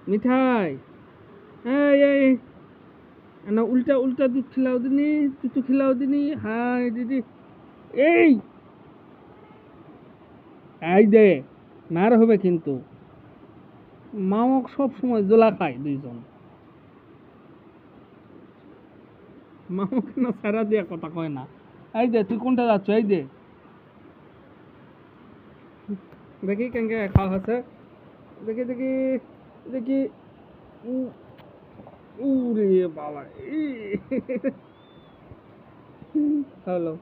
মিঠাই এই না উল্টা উল্টা দুধ খিলাও দিনি তুতু খিলাও দিনি হাই দিদি এই এই দে মার হবে কিন্তু মামক সব সময় জোলা খায় দুইজন মামক না সারা দিয়া কথা কয় না এই দে তুই কোনটা যাচ্ছ এই দে দেখি কেনকে খাওয়া হচ্ছে দেখি দেখি দেখি উ উরে বাবা হ্যালো